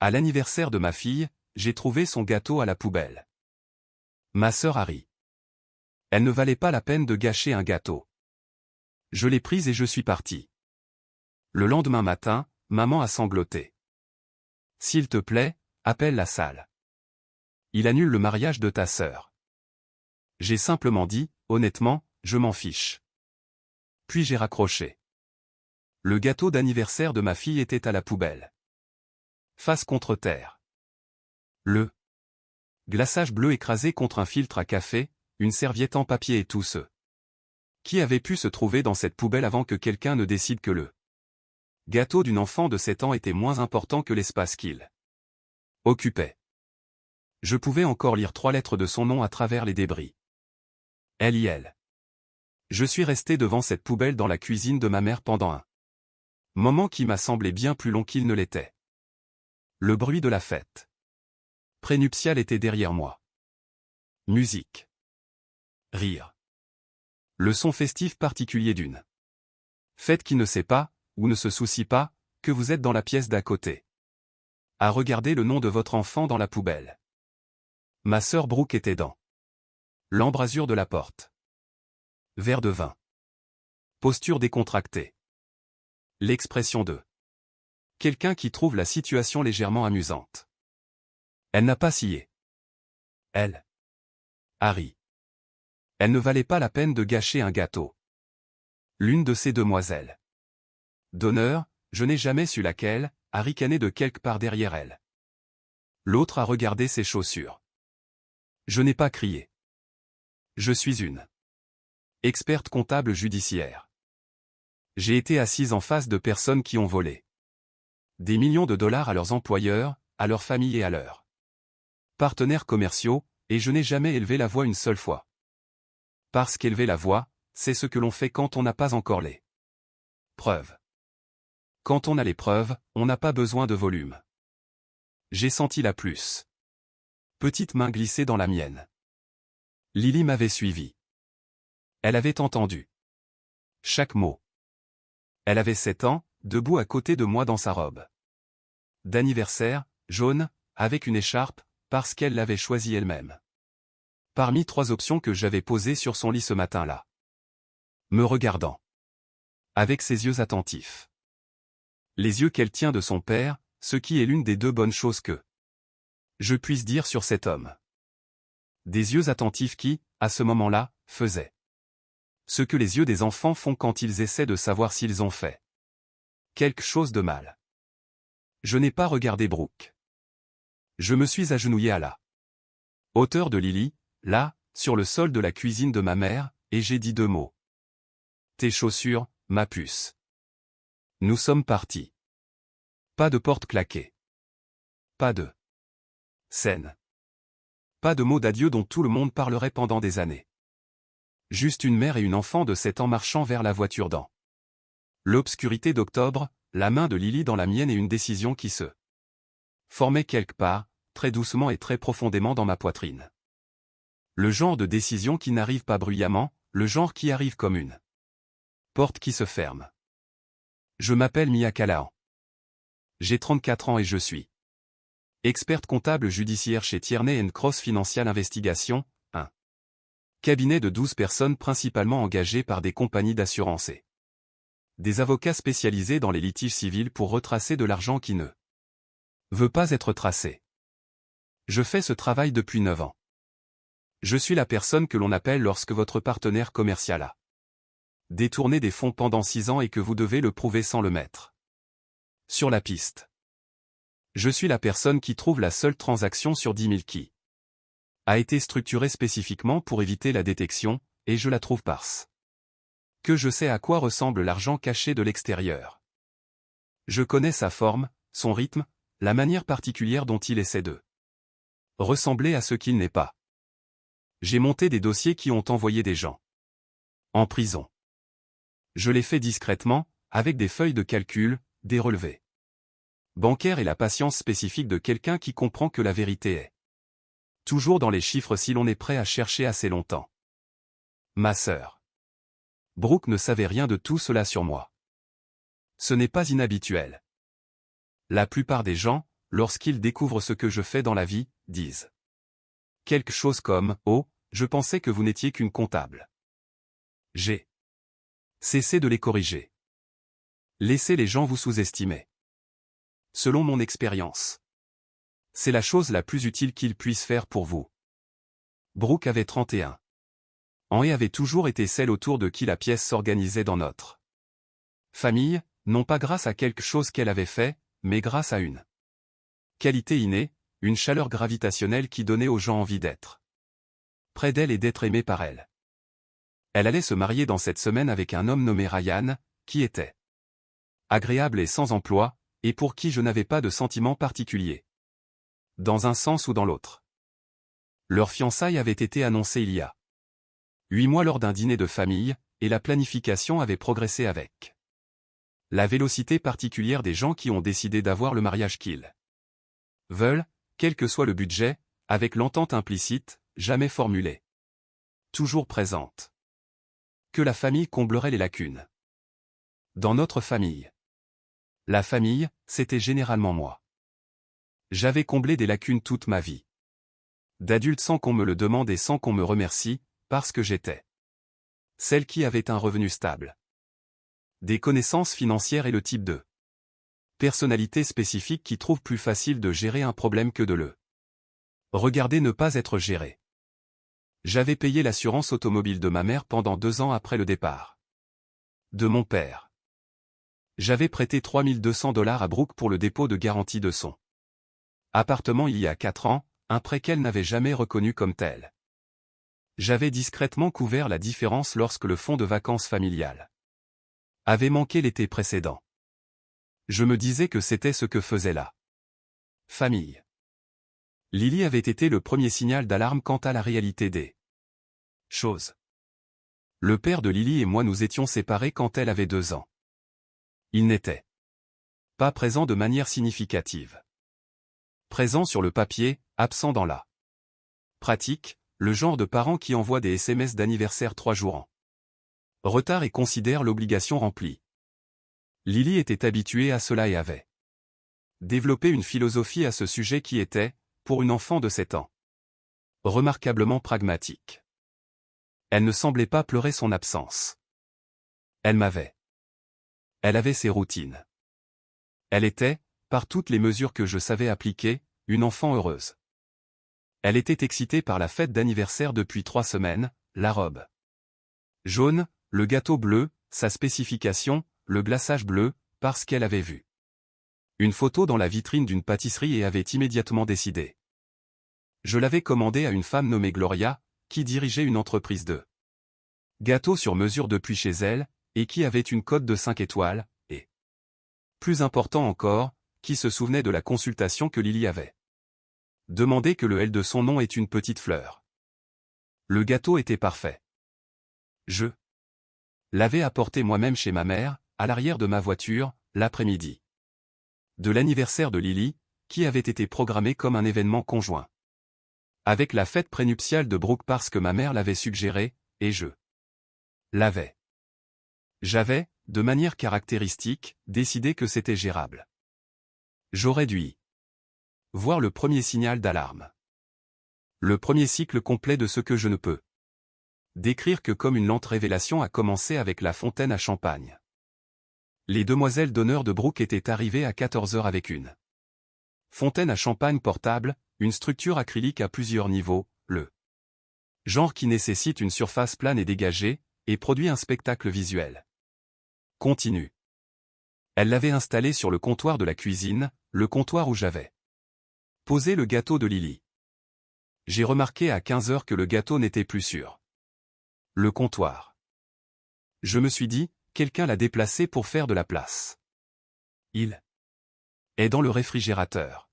À l'anniversaire de ma fille, j'ai trouvé son gâteau à la poubelle. Ma sœur a ri. Elle ne valait pas la peine de gâcher un gâteau. Je l'ai prise et je suis parti. Le lendemain matin, maman a sangloté. S'il te plaît, appelle la salle. Il annule le mariage de ta sœur. J'ai simplement dit, honnêtement, je m'en fiche. Puis j'ai raccroché. Le gâteau d'anniversaire de ma fille était à la poubelle. Face contre terre. Le glaçage bleu écrasé contre un filtre à café, une serviette en papier et tout ce qui avait pu se trouver dans cette poubelle avant que quelqu'un ne décide que le gâteau d'une enfant de 7 ans était moins important que l'espace qu'il occupait. Je pouvais encore lire 3 lettres de son nom à travers les débris. L.I.L. Je suis resté devant cette poubelle dans la cuisine de ma mère pendant un moment qui m'a semblé bien plus long qu'il ne l'était. Le bruit de la fête prénuptiale était derrière moi. Musique. Rire. Le son festif particulier d'une fête qui ne sait pas, ou ne se soucie pas, que vous êtes dans la pièce d'à côté. À regarder le nom de votre enfant dans la poubelle. Ma sœur Brooke était dans l'embrasure de la porte. Verre de vin. Posture décontractée. L'expression de quelqu'un qui trouve la situation légèrement amusante. Elle n'a pas scié. Elle a ri. Elle ne valait pas la peine de gâcher un gâteau. L'une de ces demoiselles d'honneur, je n'ai jamais su laquelle, a ricané de quelque part derrière elle. L'autre a regardé ses chaussures. Je n'ai pas crié. Je suis une experte comptable judiciaire. J'ai été assise en face de personnes qui ont volé des millions de dollars à leurs employeurs, à leurs familles et à leurs partenaires commerciaux, et je n'ai jamais élevé la voix une seule fois. Parce qu'élever la voix, c'est ce que l'on fait quand on n'a pas encore les preuves. Quand on a les preuves, on n'a pas besoin de volume. J'ai senti la plus petite main glisser dans la mienne. Lily m'avait suivi. Elle avait entendu chaque mot. Elle avait 7 ans, debout à côté de moi dans sa robe d'anniversaire, jaune, avec une écharpe, parce qu'elle l'avait choisie elle-même. Parmi 3 options que j'avais posées sur son lit ce matin-là. Me regardant. Avec ses yeux attentifs. Les yeux qu'elle tient de son père, ce qui est l'une des 2 bonnes choses que je puisse dire sur cet homme. Des yeux attentifs qui, à ce moment-là, faisaient ce que les yeux des enfants font quand ils essaient de savoir s'ils ont fait quelque chose de mal. Je n'ai pas regardé Brooke. Je me suis agenouillé à la hauteur de Lily, là, sur le sol de la cuisine de ma mère, et j'ai dit 2 mots. Tes chaussures, ma puce. Nous sommes partis. Pas de porte claquée. Pas de scène. Pas de mots d'adieu dont tout le monde parlerait pendant des années. Juste une mère et une enfant de 7 ans marchant vers la voiture dans l'obscurité d'octobre, la main de Lily dans la mienne et une décision qui se formait quelque part, très doucement et très profondément dans ma poitrine. Le genre de décision qui n'arrive pas bruyamment, le genre qui arrive comme une porte qui se ferme. Je m'appelle Mia Callahan. J'ai 34 ans et je suis experte comptable judiciaire chez Tierney & Cross Financial Investigation, un cabinet de 12 personnes principalement engagées par des compagnies d'assurance et des avocats spécialisés dans les litiges civils pour retracer de l'argent qui ne veut pas être tracé. Je fais ce travail depuis 9 ans. Je suis la personne que l'on appelle lorsque votre partenaire commercial a détourné des fonds pendant 6 ans et que vous devez le prouver sans le mettre sur la piste. Je suis la personne qui trouve la seule transaction sur 10 000 qui a été structurée spécifiquement pour éviter la détection, et je la trouve parce que je sais à quoi ressemble l'argent caché de l'extérieur. Je connais sa forme, son rythme, la manière particulière dont il essaie de ressembler à ce qu'il n'est pas. J'ai monté des dossiers qui ont envoyé des gens en prison. Je l'ai fait discrètement, avec des feuilles de calcul, des relevés bancaires et la patience spécifique de quelqu'un qui comprend que la vérité est toujours dans les chiffres si l'on est prêt à chercher assez longtemps. Ma sœur Brooke ne savait rien de tout cela sur moi. Ce n'est pas inhabituel. La plupart des gens, lorsqu'ils découvrent ce que je fais dans la vie, disent quelque chose comme « Oh, je pensais que vous n'étiez qu'une comptable. » J'ai cessé de les corriger. Laissez les gens vous sous-estimer. Selon mon expérience, c'est la chose la plus utile qu'ils puissent faire pour vous. Brooke avait 31 ans et avait toujours été celle autour de qui la pièce s'organisait dans notre famille, non pas grâce à quelque chose qu'elle avait fait, mais grâce à une qualité innée, une chaleur gravitationnelle qui donnait aux gens envie d'être près d'elle et d'être aimée par elle. Elle allait se marier dans cette semaine avec un homme nommé Ryan, qui était agréable et sans emploi, et pour qui je n'avais pas de sentiment particulier. Dans un sens ou dans l'autre. Leur fiançailles avait été annoncée il y a 8 mois lors d'un dîner de famille, et la planification avait progressé avec la vélocité particulière des gens qui ont décidé d'avoir le mariage qu'ils veulent, quel que soit le budget, avec l'entente implicite, jamais formulée, toujours présente, que la famille comblerait les lacunes. Dans notre famille, la famille, c'était généralement moi. J'avais comblé des lacunes toute ma vie. D'adulte sans qu'on me le demande et sans qu'on me remercie, parce que j'étais celle qui avait un revenu stable, des connaissances financières et le type de personnalité spécifique qui trouve plus facile de gérer un problème que de le regarder ne pas être géré. J'avais payé l'assurance automobile de ma mère pendant 2 ans après le départ de mon père. J'avais prêté $3200 à Brooke pour le dépôt de garantie de son appartement il y a 4 ans, un prêt qu'elle n'avait jamais reconnu comme tel. J'avais discrètement couvert la différence lorsque le fonds de vacances familial avait manqué l'été précédent. Je me disais que c'était ce que faisait la famille. Lily avait été le premier signal d'alarme quant à la réalité des choses. Le père de Lily et moi nous étions séparés quand elle avait 2 ans. Il n'était pas présent de manière significative. Présent sur le papier, absent dans la pratique, le genre de parent qui envoie des SMS d'anniversaire 3 jours en retard et considère l'obligation remplie. Lily était habituée à cela et avait développé une philosophie à ce sujet qui était, pour une enfant de 7 ans, remarquablement pragmatique. Elle ne semblait pas pleurer son absence. Elle avait ses routines. Elle était, par toutes les mesures que je savais appliquer, une enfant heureuse. Elle était excitée par la fête d'anniversaire depuis 3 semaines, la robe jaune, le gâteau bleu, sa spécification, le glaçage bleu, parce qu'elle avait vu une photo dans la vitrine d'une pâtisserie et avait immédiatement décidé. Je l'avais commandé à une femme nommée Gloria, qui dirigeait une entreprise de gâteaux sur mesure depuis chez elle, et qui avait une cote de 5 étoiles, et, plus important encore, qui se souvenait de la consultation que Lily avait demandé que le L de son nom ait une petite fleur. Le gâteau était parfait. Je l'avais apporté moi-même chez ma mère, à l'arrière de ma voiture, l'après-midi de l'anniversaire de Lily, qui avait été programmé comme un événement conjoint avec la fête prénuptiale de Brooke parce que ma mère l'avait suggéré, et je j'avais, de manière caractéristique, décidé que c'était gérable. J'aurais dû y voir le premier signal d'alarme. Le premier cycle complet de ce que je ne peux décrire que comme une lente révélation a commencé avec la fontaine à champagne. Les demoiselles d'honneur de Brooke étaient arrivées à 14 heures avec une fontaine à champagne portable, une structure acrylique à plusieurs niveaux, le genre qui nécessite une surface plane et dégagée, et produit un spectacle visuel continu. Elle l'avait installé sur le comptoir de la cuisine, le comptoir où j'avais posé le gâteau de Lily. J'ai remarqué à 15 heures que le gâteau n'était plus sur le comptoir. Je me suis dit, quelqu'un l'a déplacé pour faire de la place. Il est dans le réfrigérateur.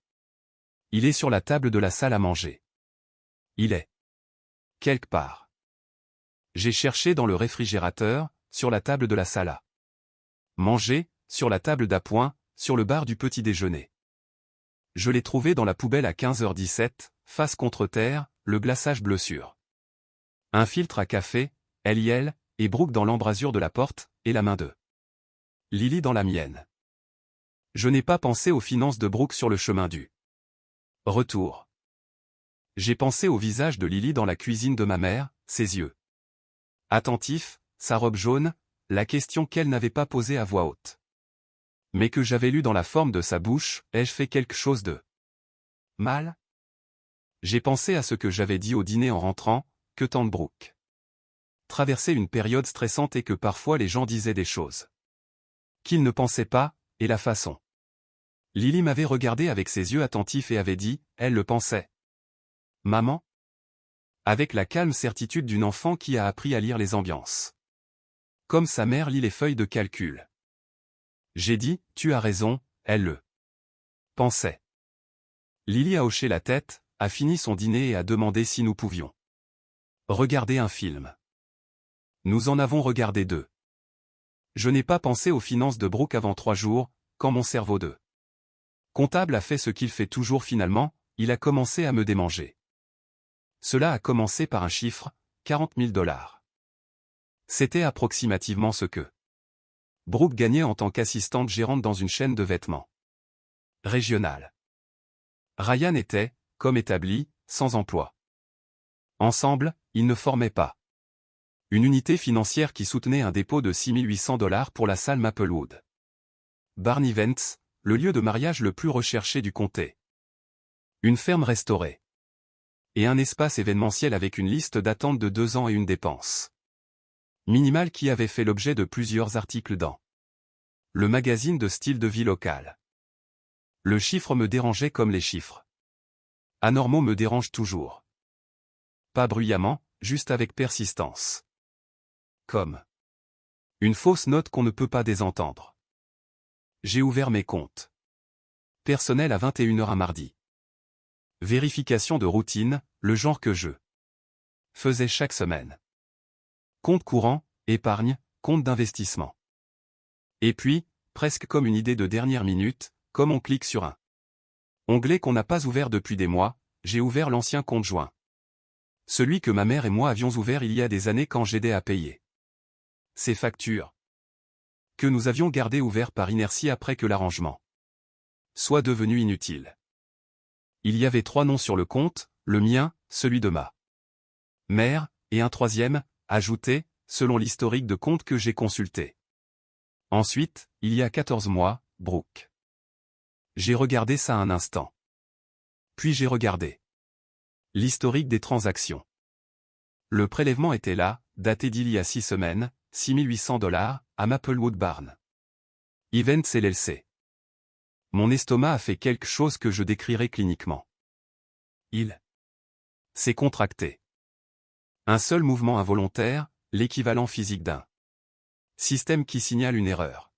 Il est sur la table de la salle à manger. Il est quelque part. J'ai cherché dans le réfrigérateur, sur la table de la salle à manger, sur la table d'appoint, sur le bar du petit déjeuner. Je l'ai trouvé dans la poubelle à 15h17, face contre terre, le glaçage bleu sur un filtre à café, elle, et Brooke dans l'embrasure de la porte, et la main de Lily dans la mienne. Je n'ai pas pensé aux finances de Brooke sur le chemin du retour. J'ai pensé au visage de Lily dans la cuisine de ma mère, ses yeux attentifs, sa robe jaune, la question qu'elle n'avait pas posée à voix haute, mais que j'avais lue dans la forme de sa bouche. Ai-je fait quelque chose de mal? J'ai pensé à ce que j'avais dit au dîner en rentrant, que tante Brooke traversait une période stressante et que parfois les gens disaient des choses qu'ils ne pensaient pas, et la façon. Lily m'avait regardé avec ses yeux attentifs et avait dit, elle le pensait. Maman? Avec la calme certitude d'une enfant qui a appris à lire les ambiances. Comme sa mère lit les feuilles de calcul. J'ai dit, tu as raison, elle le pensait. Lily a hoché la tête, a fini son dîner et a demandé si nous pouvions regarder un film. Nous en avons regardé 2. Je n'ai pas pensé aux finances de Brooke avant 3 jours, quand mon cerveau de comptable a fait ce qu'il fait toujours finalement, il a commencé à me démanger. Cela a commencé par un chiffre, 40 000 $. C'était approximativement ce que Brooke gagnait en tant qu'assistante gérante dans une chaîne de vêtements régionale. Ryan était, comme établi, sans emploi. Ensemble, ils ne formaient pas une unité financière qui soutenait un dépôt de 6 800 $ pour la salle Maplewood Barn Events, le lieu de mariage le plus recherché du comté. Une ferme restaurée. Et un espace événementiel avec une liste d'attente de 2 ans et une dépense minimale qui avait fait l'objet de plusieurs articles dans le magazine de style de vie local. Le chiffre me dérangeait comme les chiffres anormaux me dérangent toujours. Pas bruyamment, juste avec persistance. Comme une fausse note qu'on ne peut pas désentendre. J'ai ouvert mes comptes personnels à 21 h un mardi. Vérification de routine, le genre que je faisais chaque semaine. Compte courant, épargne, compte d'investissement. Et puis, presque comme une idée de dernière minute, comme on clique sur un onglet qu'on n'a pas ouvert depuis des mois, j'ai ouvert l'ancien compte joint. Celui que ma mère et moi avions ouvert il y a des années quand j'aidais à payer ces factures que nous avions gardées ouvertes par inertie après que l'arrangement soit devenu inutile. Il y avait 3 noms sur le compte, le mien, celui de ma mère, et un troisième, ajouté, selon l'historique de compte que j'ai consulté. Ensuite, il y a 14 mois, Brooke. J'ai regardé ça un instant. Puis j'ai regardé l'historique des transactions. Le prélèvement était là, daté d'il y a 6 semaines, 6 800 $, à Maplewood Barn Events LLC. Mon estomac a fait quelque chose que je décrirai cliniquement. Il s'est contracté. Un seul mouvement involontaire, l'équivalent physique d'un système qui signale une erreur.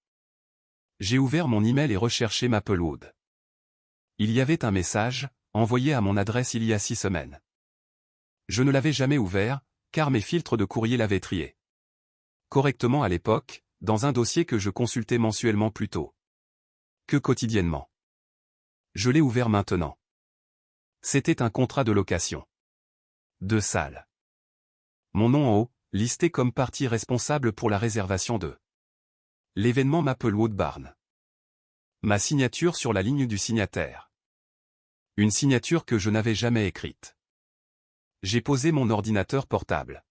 J'ai ouvert mon email et recherché Maplewood. Il y avait un message, envoyé à mon adresse il y a 6 semaines. Je ne l'avais jamais ouvert, car mes filtres de courrier l'avaient trié correctement à l'époque, dans un dossier que je consultais mensuellement plutôt que quotidiennement. Je l'ai ouvert maintenant. C'était un contrat de location. 2 salles. Mon nom en haut, listé comme partie responsable pour la réservation de l'événement Maplewood Barn. Ma signature sur la ligne du signataire. Une signature que je n'avais jamais écrite. J'ai posé mon ordinateur portable.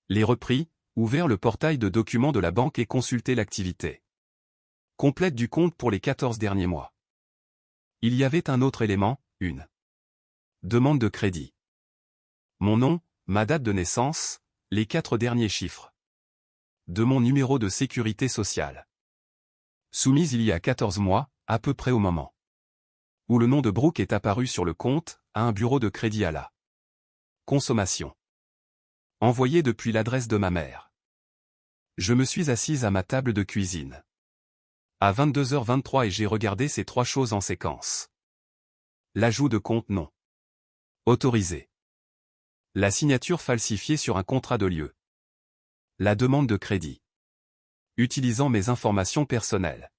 Les repris, ouvert le portail de documents de la banque et consulté l'activité complète du compte pour les 14 derniers mois. Il y avait un autre élément, une demande de crédit. Mon nom, ma date de naissance, les 4 derniers chiffres de mon numéro de sécurité sociale. Soumise il y a 14 mois, à peu près au moment où le nom de Brooke est apparu sur le compte, à un bureau de crédit à la consommation. Envoyé depuis l'adresse de ma mère. Je me suis assise à ma table de cuisine. À 22h23 et j'ai regardé ces 3 choses en séquence. L'ajout de compte non autorisé. La signature falsifiée sur un contrat de lieu. La demande de crédit. Utilisant mes informations personnelles.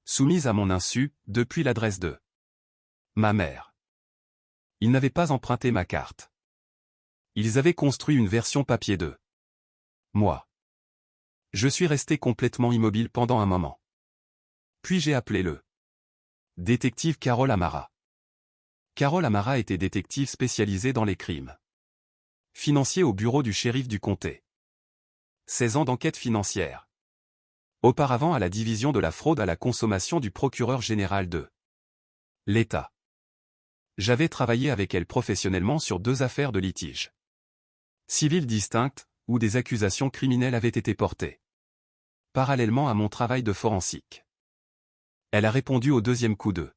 Soumise à mon insu, depuis l'adresse de ma mère. Ils n'avaient pas emprunté ma carte. Ils avaient construit une version papier de moi. Je suis resté complètement immobile pendant un moment. Puis j'ai appelé le détective Carole Amara. Carole Amara était détective spécialisée dans les crimes financiers au bureau du shérif du comté. 16 ans d'enquête financière. Auparavant à la division de la fraude à la consommation du procureur général de l'État. J'avais travaillé avec elle professionnellement sur 2 affaires de litige civiles distinctes, où des accusations criminelles avaient été portées. Parallèlement à mon travail de forensique. Elle a répondu au 2e coup de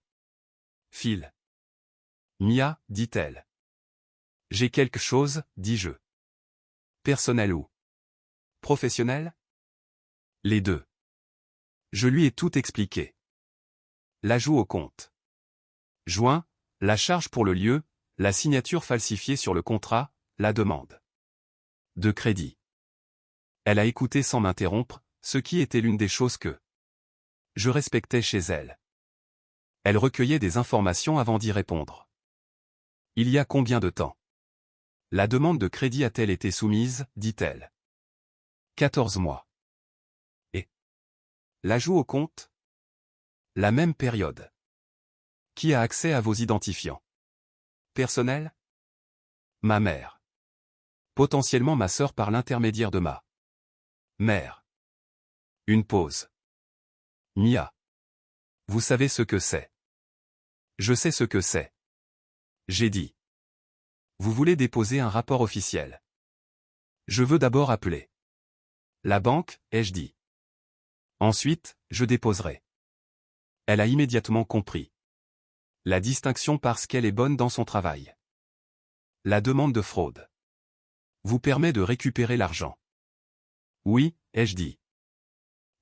fil. Mia, dit-elle. J'ai quelque chose, dis-je. Personnel ou professionnel? Les deux. Je lui ai tout expliqué. L'ajout au compte. Joint, la charge pour le lieu, la signature falsifiée sur le contrat, la demande de crédit. Elle a écouté sans m'interrompre, ce qui était l'une des choses que je respectais chez elle. Elle recueillait des informations avant d'y répondre. Il y a combien de temps? La demande de crédit a-t-elle été soumise, dit-elle. 14 mois. Et l'ajout au compte? La même période. Qui a accès à vos identifiants personnels? Ma mère. Potentiellement ma sœur par l'intermédiaire de ma mère. Une pause. Mia. Vous savez ce que c'est? Je sais ce que c'est. J'ai dit. Vous voulez déposer un rapport officiel. Je veux d'abord appeler la banque, ai-je dit. Ensuite, je déposerai. Elle a immédiatement compris. La distinction parce qu'elle est bonne dans son travail. La demande de fraude vous permet de récupérer l'argent. Oui, ai-je dit.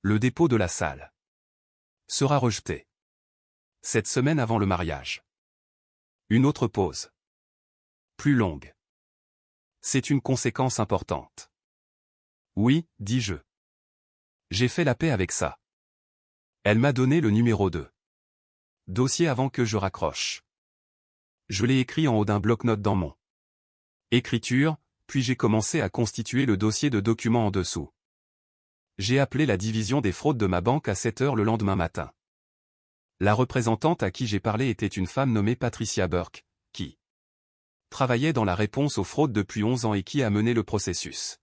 Le dépôt de la salle sera rejeté cette semaine avant le mariage. Une autre pause. Plus longue. C'est une conséquence importante. Oui, dis-je. J'ai fait la paix avec ça. Elle m'a donné le numéro 2. Dossier avant que je raccroche. Je l'ai écrit en haut d'un bloc-notes dans mon écriture, puis j'ai commencé à constituer le dossier de documents en dessous. J'ai appelé la division des fraudes de ma banque à 7 heures le lendemain matin. La représentante à qui j'ai parlé était une femme nommée Patricia Burke, qui travaillait dans la réponse aux fraudes depuis 11 ans et qui a mené le processus.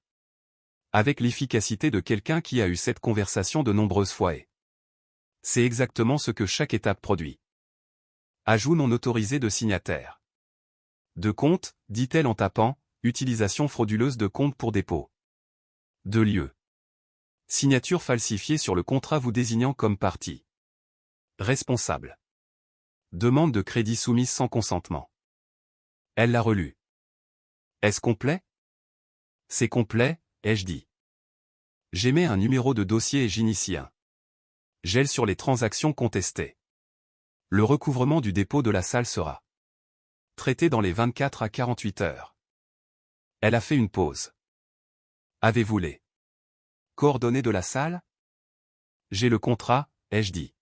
Avec l'efficacité de quelqu'un qui a eu cette conversation de nombreuses fois et c'est exactement ce que chaque étape produit. Ajout non autorisé de signataire. De compte, dit-elle en tapant, utilisation frauduleuse de compte pour dépôt. De lieu. Signature falsifiée sur le contrat vous désignant comme partie responsable. Demande de crédit soumise sans consentement. Elle l'a relu. Est-ce complet? C'est complet, ai-je dit. J'émets un numéro de dossier et j'initie un gel sur les transactions contestées. Le recouvrement du dépôt de la salle sera traité dans les 24 à 48 heures. Elle a fait une pause. Avez-vous les coordonnées de la salle? J'ai le contrat, ai-je dit.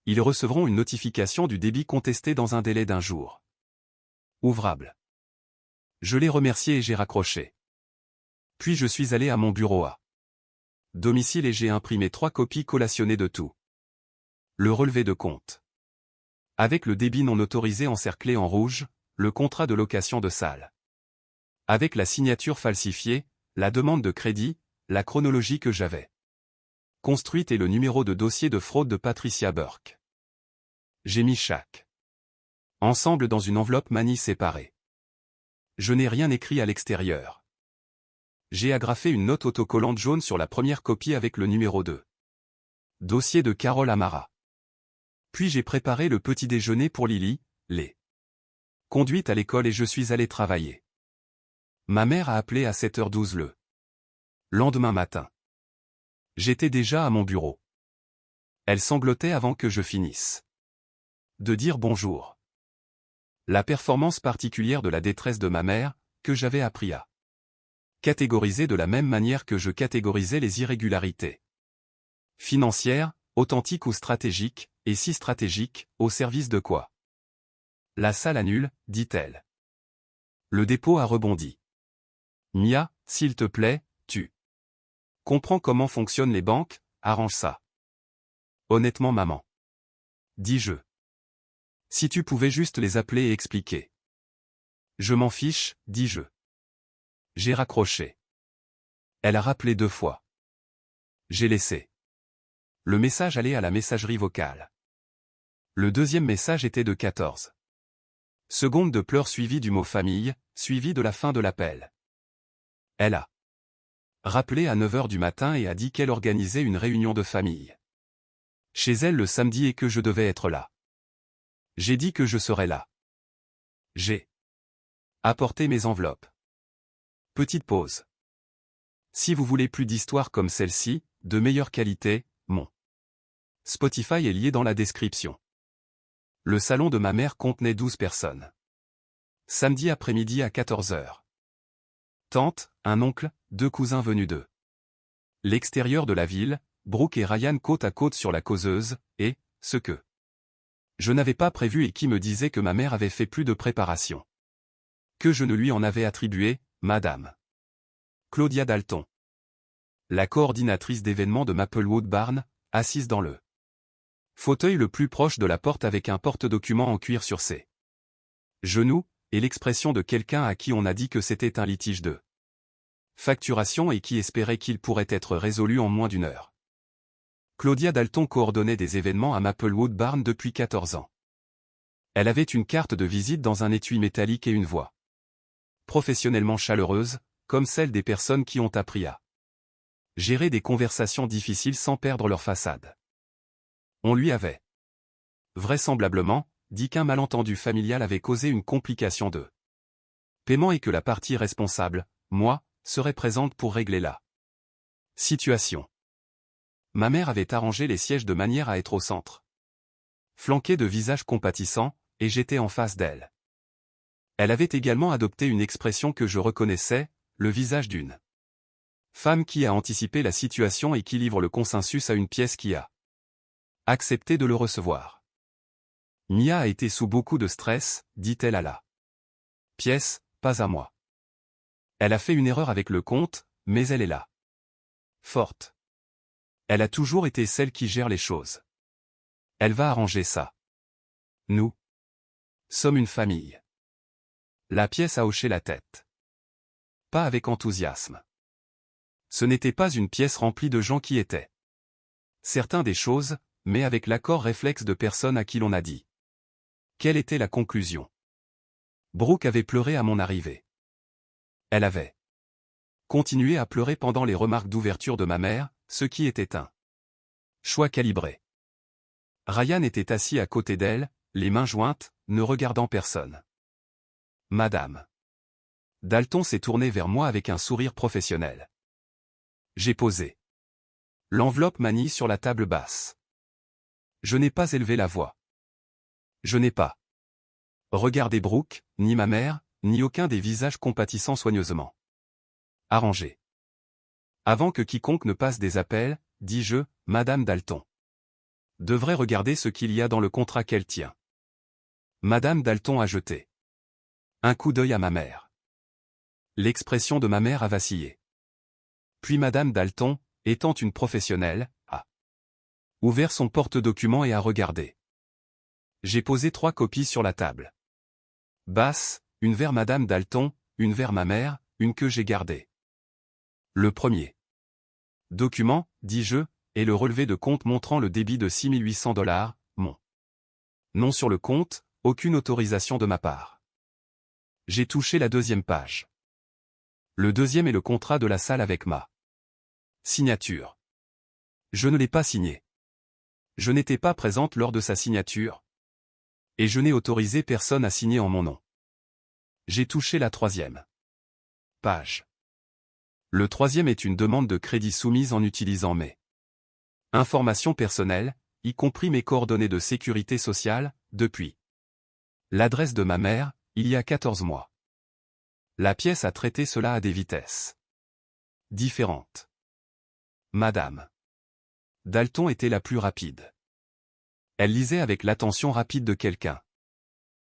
Ils recevront une notification du débit contesté dans un délai d'1 jour. Ouvrable. Je l'ai remercié et j'ai raccroché. Puis je suis allé à mon bureau à domicile et j'ai imprimé 3 copies collationnées de tout. Le relevé de compte. Avec le débit non autorisé encerclé en rouge, le contrat de location de salle. Avec la signature falsifiée, la demande de crédit, la chronologie que j'avais construite et le numéro de dossier de fraude de Patricia Burke. J'ai mis chaque ensemble dans une enveloppe manie séparée. Je n'ai rien écrit à l'extérieur. J'ai agrafé une note autocollante jaune sur la première copie avec le numéro 2. Dossier de Carole Amara. Puis j'ai préparé le petit déjeuner pour Lily, les conduite à l'école et je suis allé travailler. Ma mère a appelé à 7h12 le lendemain matin. J'étais déjà à mon bureau. Elle sanglotait avant que je finisse de dire bonjour. La performance particulière de la détresse de ma mère, que j'avais appris à catégoriser de la même manière que je catégorisais les irrégularités financières, authentiques ou stratégiques, et si stratégiques, au service de quoi? La salle annule, dit-elle. Le dépôt a rebondi. Mia, s'il te plaît, tu comprends comment fonctionnent les banques, arrange ça. Honnêtement maman. Dis-je. Si tu pouvais juste les appeler et expliquer. Je m'en fiche, dis-je. J'ai raccroché. Elle a rappelé 2 fois. J'ai laissé. Le message allait à la messagerie vocale. Le deuxième message était de 14 secondes de pleurs suivies du mot famille, suivi de la fin de l'appel. Elle a rappelé à 9 heures du matin et a dit qu'elle organisait une réunion de famille chez elle le samedi et que je devais être là. J'ai dit que je serais là. J'ai apporté mes enveloppes. Petite pause. Si vous voulez plus d'histoires comme celle-ci, de meilleure qualité, mon Spotify est lié dans la description. Le salon de ma mère contenait 12 personnes. Samedi après-midi à 14 heures. Tante, un oncle, 2 cousins venus de l'extérieur de la ville, Brooke et Ryan côte à côte sur la causeuse, et, ce que je n'avais pas prévu et qui me disait que ma mère avait fait plus de préparation que je ne lui en avais attribué, Madame Claudia Dalton. La coordinatrice d'événements de Maplewood Barn, assise dans le fauteuil le plus proche de la porte avec un porte-documents en cuir sur ses genoux, et l'expression de quelqu'un à qui on a dit que c'était un litige de facturation et qui espérait qu'il pourrait être résolu en moins d'1 heure. Claudia Dalton coordonnait des événements à Maplewood Barn depuis 14 ans. Elle avait une carte de visite dans un étui métallique et une voix professionnellement chaleureuse, comme celle des personnes qui ont appris à gérer des conversations difficiles sans perdre leur façade. On lui avait vraisemblablement dit qu'un malentendu familial avait causé une complication de paiement et que la partie responsable, moi, serait présente pour régler la situation. Ma mère avait arrangé les sièges de manière à être au centre, flanquée de visages compatissants, et j'étais en face d'elle. Elle avait également adopté une expression que je reconnaissais, le visage d'une femme qui a anticipé la situation et qui livre le consensus à une pièce qui a accepté de le recevoir. Mia a été sous beaucoup de stress, dit-elle à la pièce, pas à moi. Elle a fait une erreur avec le compte, mais elle est là. Forte. Elle a toujours été celle qui gère les choses. Elle va arranger ça. Nous sommes une famille. La pièce a hoché la tête. Pas avec enthousiasme. Ce n'était pas une pièce remplie de gens qui étaient certains des choses, mais avec l'accord réflexe de personnes à qui l'on a dit. Quelle était la conclusion? Brooke avait pleuré à mon arrivée. Elle avait continué à pleurer pendant les remarques d'ouverture de ma mère, ce qui était un choix calibré. Ryan était assis à côté d'elle, les mains jointes, ne regardant personne. Madame Dalton s'est tournée vers moi avec un sourire professionnel. J'ai posé l'enveloppe manille sur la table basse. Je n'ai pas élevé la voix. Je n'ai pas regardé Brooke, ni ma mère, ni aucun des visages compatissants soigneusement arrangés. Avant que quiconque ne passe des appels, dis-je, Madame Dalton devrait regarder ce qu'il y a dans le contrat qu'elle tient. Madame Dalton a jeté un coup d'œil à ma mère. L'expression de ma mère a vacillé. Puis Madame Dalton, étant une professionnelle, a ouvert son porte-documents et a regardé. J'ai posé 3 copies sur la table. Basse, une vers Madame Dalton, une vers ma mère, une que j'ai gardée. Le premier document, dis-je, est le relevé de compte montrant le débit de $6 800, mon nom sur le compte, aucune autorisation de ma part. J'ai touché la 2e page. Le 2e est le contrat de la salle avec ma signature. Je ne l'ai pas signé. Je n'étais pas présente lors de sa signature. Et je n'ai autorisé personne à signer en mon nom. J'ai touché la 3e page. Le 3e est une demande de crédit soumise en utilisant mes informations personnelles, y compris mes coordonnées de sécurité sociale, depuis l'adresse de ma mère, il y a 14 mois. La pièce a traité cela à des vitesses différentes. Madame Dalton était la plus rapide. Elle lisait avec l'attention rapide de quelqu'un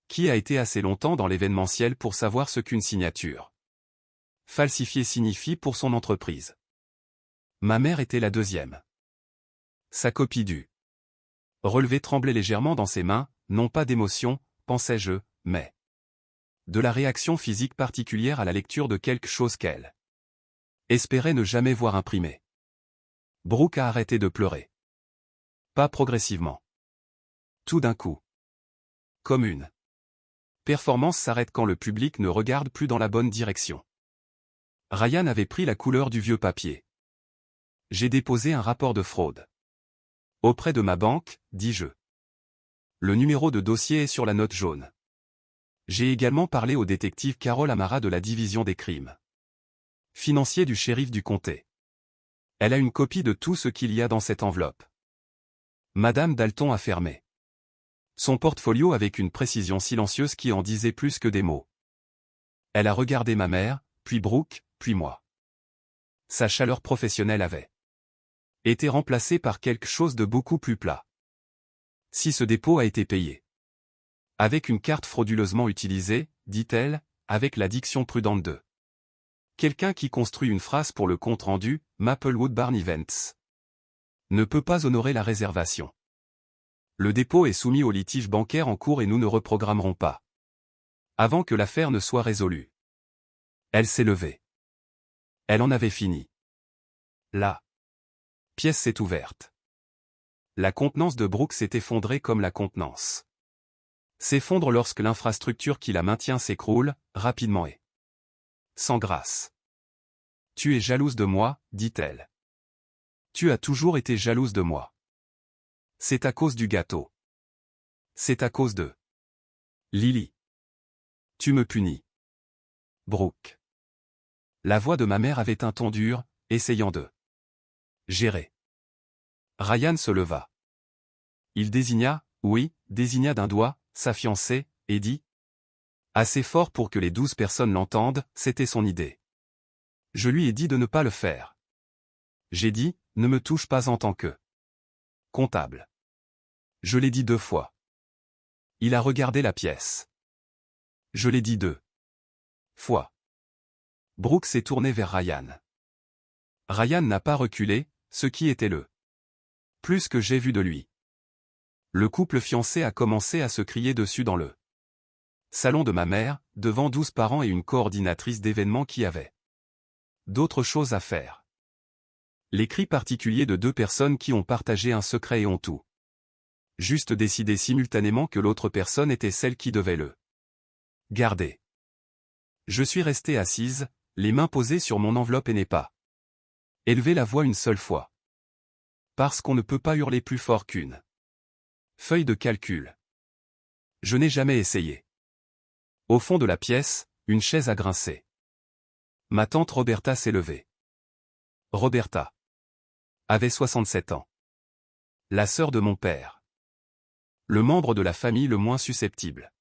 qui a été assez longtemps dans l'événementiel pour savoir ce qu'une signature falsifiée signifie pour son entreprise. Ma mère était la 2e. Sa copie du Relevé tremblait légèrement dans ses mains, non pas d'émotion, pensais-je, mais de la réaction physique particulière à la lecture de quelque chose qu'elle espérait ne jamais voir imprimée. Brooke a arrêté de pleurer. Pas progressivement. Tout d'un coup. Comme une performance s'arrête quand le public ne regarde plus dans la bonne direction. Ryan avait pris la couleur du vieux papier. J'ai déposé un rapport de fraude. Auprès de ma banque, dis-je. Le numéro de dossier est sur la note jaune. J'ai également parlé au détective Carol Amara de la division des crimes financiers du shérif du comté. Elle a une copie de tout ce qu'il y a dans cette enveloppe. Madame Dalton a fermé son portfolio avec une précision silencieuse qui en disait plus que des mots. Elle a regardé ma mère, puis Brooke, puis moi. Sa chaleur professionnelle avait été remplacée par quelque chose de beaucoup plus plat. Si ce dépôt a été payé avec une carte frauduleusement utilisée, dit-elle, avec la diction prudente de quelqu'un qui construit une phrase pour le compte-rendu, Maplewood Barn Events ne peut pas honorer la réservation. Le dépôt est soumis au litige bancaire en cours et nous ne reprogrammerons pas avant que l'affaire ne soit résolue. Elle s'est levée. Elle en avait fini. La pièce s'est ouverte. La contenance de Brooke s'est effondrée comme la contenance s'effondre lorsque l'infrastructure qui la maintient s'écroule, rapidement et sans grâce. Tu es jalouse de moi, dit-elle. Tu as toujours été jalouse de moi. C'est à cause du gâteau. C'est à cause de Lily. Tu me punis. Brooke. La voix de ma mère avait un ton dur, essayant de gérer. Ryan se leva. Il désigna d'un doigt, sa fiancée, et dit assez fort pour que les 12 personnes l'entendent, c'était son idée. Je lui ai dit de ne pas le faire. J'ai dit, ne me touche pas en tant que comptable. Je l'ai dit 2 fois. Il a regardé la pièce. Je l'ai dit 2 fois. Brooke s'est tourné vers Ryan. Ryan n'a pas reculé, ce qui était le plus que j'ai vu de lui. Le couple fiancé a commencé à se crier dessus dans le salon de ma mère, devant 12 parents et une coordinatrice d'événements qui avaient d'autres choses à faire. Les cris particuliers de 2 personnes qui ont partagé un secret et ont tout juste décidé simultanément que l'autre personne était celle qui devait le garder. Je suis restée assise, les mains posées sur mon enveloppe et n'ai pas élevé la voix une seule fois. Parce qu'on ne peut pas hurler plus fort qu'une feuille de calcul. Je n'ai jamais essayé. Au fond de la pièce, une chaise a grincé. Ma tante Roberta s'est levée. Roberta avait 67 ans. La sœur de mon père. Le membre de la famille le moins susceptible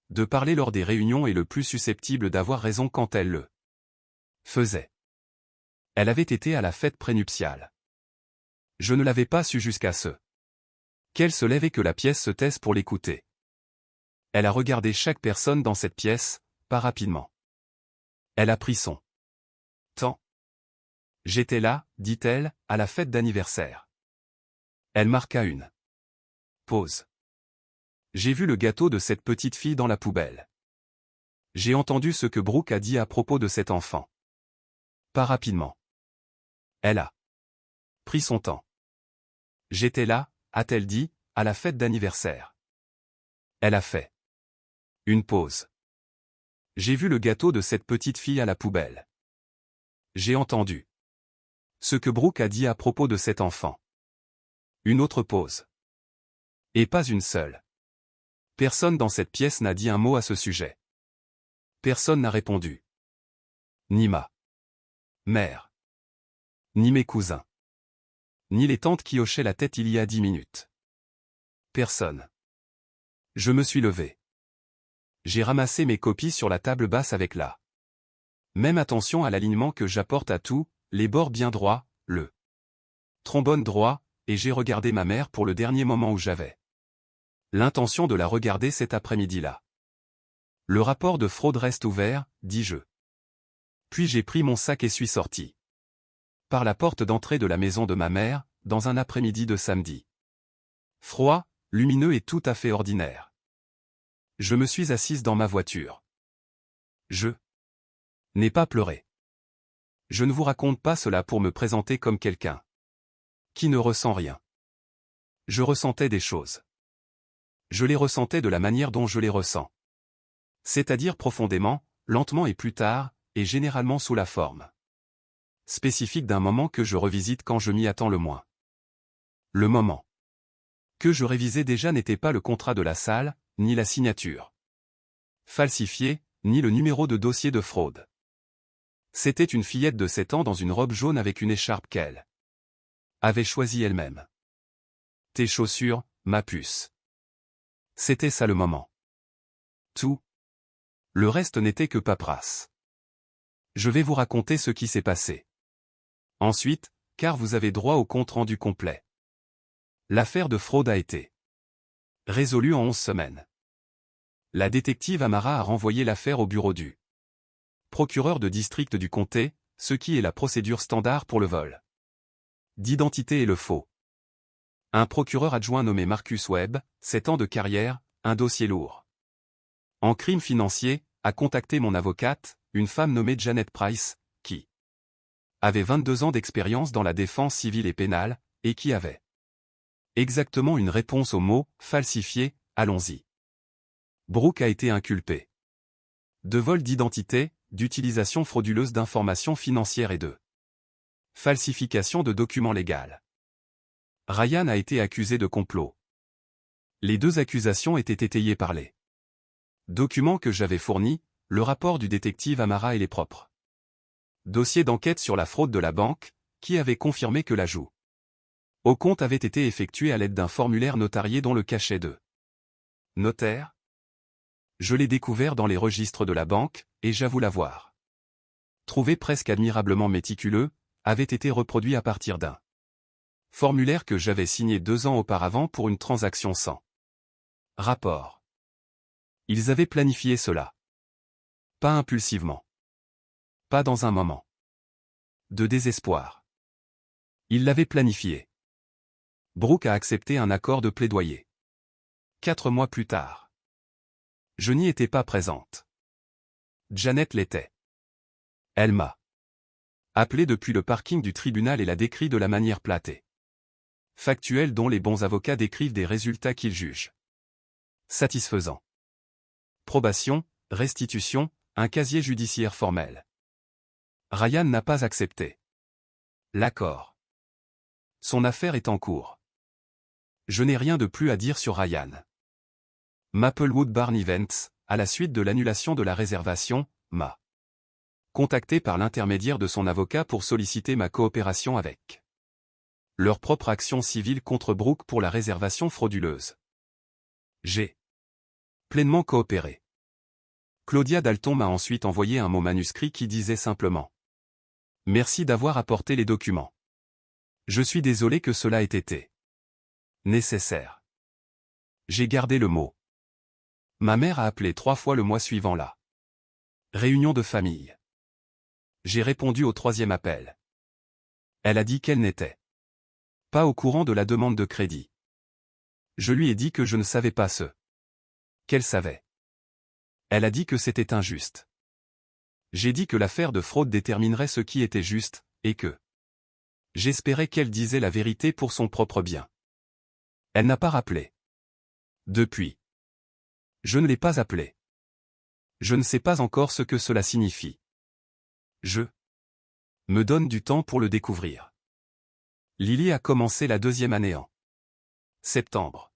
de parler lors des réunions et le plus susceptible d'avoir raison quand elle le faisait. Elle avait été à la fête prénuptiale. Je ne l'avais pas su jusqu'à ce qu'elle se lève et que la pièce se taise pour l'écouter. Elle a regardé chaque personne dans cette pièce, pas rapidement. Elle a pris son temps. J'étais là, dit-elle, à la fête d'anniversaire. Elle marqua une pause. J'ai vu le gâteau de cette petite fille dans la poubelle. J'ai entendu ce que Brooke a dit à propos de cet enfant. Pas rapidement. Elle a pris son temps. J'étais là, a-t-elle dit, à la fête d'anniversaire. Elle a fait une pause. J'ai vu le gâteau de cette petite fille à la poubelle. J'ai entendu ce que Brooke a dit à propos de cet enfant. Une autre pause. Et pas une seule. Personne dans cette pièce n'a dit un mot à ce sujet. Personne n'a répondu. Ni ma mère. Ni mes cousins. Ni les tantes qui hochaient la tête il y a 10 minutes. Personne. Je me suis levé. J'ai ramassé mes copies sur la table basse avec la même attention à l'alignement que j'apporte à tout, les bords bien droits, le trombone droit, et j'ai regardé ma mère pour le dernier moment où j'avais l'intention de la regarder cet après-midi-là. Le rapport de fraude reste ouvert, dis-je. Puis j'ai pris mon sac et suis sorti par la porte d'entrée de la maison de ma mère, dans un après-midi de samedi. Froid, lumineux et tout à fait ordinaire. Je me suis assise dans ma voiture. Je n'ai pas pleuré. Je ne vous raconte pas cela pour me présenter comme quelqu'un qui ne ressent rien. Je ressentais des choses. Je les ressentais de la manière dont je les ressens. C'est-à-dire profondément, lentement et plus tard, et généralement sous la forme spécifique d'un moment que je revisite quand je m'y attends le moins. Le moment que je révisais déjà n'était pas le contrat de la salle, ni la signature falsifiée, ni le numéro de dossier de fraude. C'était une fillette de 7 ans dans une robe jaune avec une écharpe qu'elle avait choisie elle-même. Tes chaussures, ma puce. C'était ça le moment. Tout. Le reste n'était que paperasse. Je vais vous raconter ce qui s'est passé. Ensuite, car vous avez droit au compte rendu complet. L'affaire de fraude a été résolue en 11 semaines. La détective Amara a renvoyé l'affaire au bureau du procureur de district du comté, ce qui est la procédure standard pour le vol d'identité et le faux. Un procureur adjoint nommé Marcus Webb, 7 ans de carrière, un dossier lourd en crime financier, a contacté mon avocate, une femme nommée Janet Price, qui avait 22 ans d'expérience dans la défense civile et pénale, et qui avait exactement une réponse au mot « falsifié », allons-y. Brooke a été inculpé de vol d'identité, d'utilisation frauduleuse d'informations financières et de falsification de documents légaux. Ryan a été accusé de complot. Les deux accusations étaient étayées par les documents que j'avais fournis, le rapport du détective Amara et les propres dossiers d'enquête sur la fraude de la banque, qui avait confirmé que l'ajout au compte avait été effectué à l'aide d'un formulaire notarié dont le cachet de notaire. Je l'ai découvert dans les registres de la banque, et j'avoue l'avoir trouvé presque admirablement méticuleux, avait été reproduit à partir d'un formulaire que j'avais signé 2 ans auparavant pour une transaction sans rapport. Ils avaient planifié cela. Pas impulsivement. Pas dans un moment de désespoir. Ils l'avaient planifié. Brooke a accepté un accord de plaidoyer. 4 mois plus tard. Je n'y étais pas présente. Janet l'était. Elle m'a appelé depuis le parking du tribunal et l'a décrit de la manière plate et factuelle dont les bons avocats décrivent des résultats qu'ils jugent satisfaisants. Probation, restitution, un casier judiciaire formel. Ryan n'a pas accepté l'accord. Son affaire est en cours. Je n'ai rien de plus à dire sur Ryan. Maplewood Barn Events, à la suite de l'annulation de la réservation, m'a contacté par l'intermédiaire de son avocat pour solliciter ma coopération avec leur propre action civile contre Brooke pour la réservation frauduleuse. J'ai pleinement coopéré. Claudia Dalton m'a ensuite envoyé un mot manuscrit qui disait simplement « Merci d'avoir apporté les documents. Je suis désolé que cela ait été nécessaire. » J'ai gardé le mot. Ma mère a appelé 3 fois le mois suivant la réunion de famille. J'ai répondu au 3e appel. Elle a dit qu'elle n'était pas au courant de la demande de crédit. Je lui ai dit que je ne savais pas ce qu'elle savait. Elle a dit que c'était injuste. J'ai dit que l'affaire de fraude déterminerait ce qui était juste, et que j'espérais qu'elle disait la vérité pour son propre bien. Elle n'a pas rappelé. Depuis. Je ne l'ai pas appelée. Je ne sais pas encore ce que cela signifie. Je me donne du temps pour le découvrir. Lily a commencé la 2e année en septembre.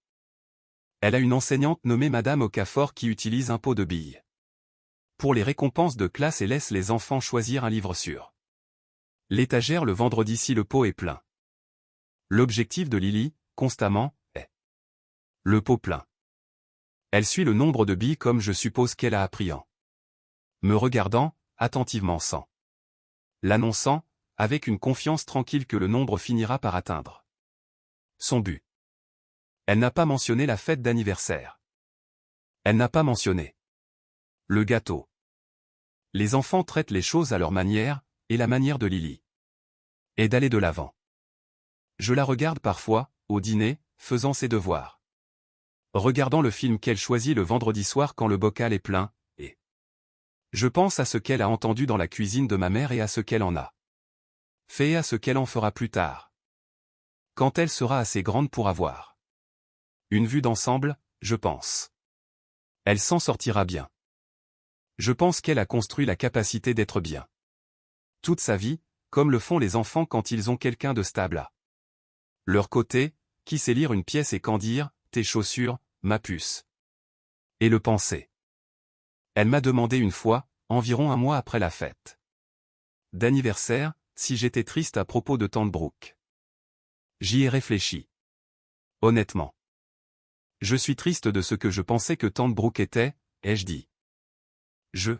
Elle a une enseignante nommée Madame Okafor qui utilise un pot de billes pour les récompenses de classe et laisse les enfants choisir un livre sur l'étagère le vendredi si le pot est plein. L'objectif de Lily, constamment, est le pot plein. Elle suit le nombre de billes comme je suppose qu'elle a appris en me regardant, attentivement sans l'annonçant, avec une confiance tranquille que le nombre finira par atteindre son but. Elle n'a pas mentionné la fête d'anniversaire. Elle n'a pas mentionné le gâteau. Les enfants traitent les choses à leur manière, et la manière de Lily est d'aller de l'avant. Je la regarde parfois, au dîner, faisant ses devoirs. Regardant le film qu'elle choisit le vendredi soir quand le bocal est plein, et je pense à ce qu'elle a entendu dans la cuisine de ma mère et à ce qu'elle en a fait et à ce qu'elle en fera plus tard. Quand elle sera assez grande pour avoir une vue d'ensemble, je pense. Elle s'en sortira bien. Je pense qu'elle a construit la capacité d'être bien toute sa vie, comme le font les enfants quand ils ont quelqu'un de stable à leur côté, qui sait lire une pièce et qu'en dire, tes chaussures, ma puce. Et le penser. Elle m'a demandé une fois, environ un mois après la fête d'anniversaire, si j'étais triste à propos de tante Brooke. J'y ai réfléchi. Honnêtement. Je suis triste de ce que je pensais que tante Brooke était, ai-je dit. Je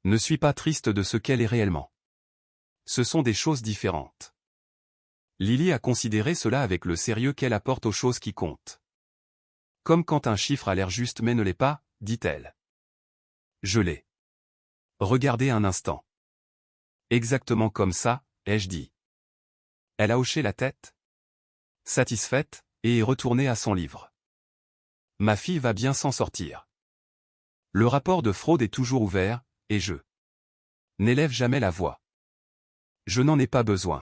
ne suis pas triste de ce qu'elle est réellement. Ce sont des choses différentes. Lily a considéré cela avec le sérieux qu'elle apporte aux choses qui comptent. Comme quand un chiffre a l'air juste mais ne l'est pas, dit-elle. Je l'ai regardé un instant. Exactement comme ça, ai-je dit. Elle a hoché la tête, satisfaite, et est retournée à son livre. Ma fille va bien s'en sortir. Le rapport de fraude est toujours ouvert, et je n'élève jamais la voix. Je n'en ai pas besoin.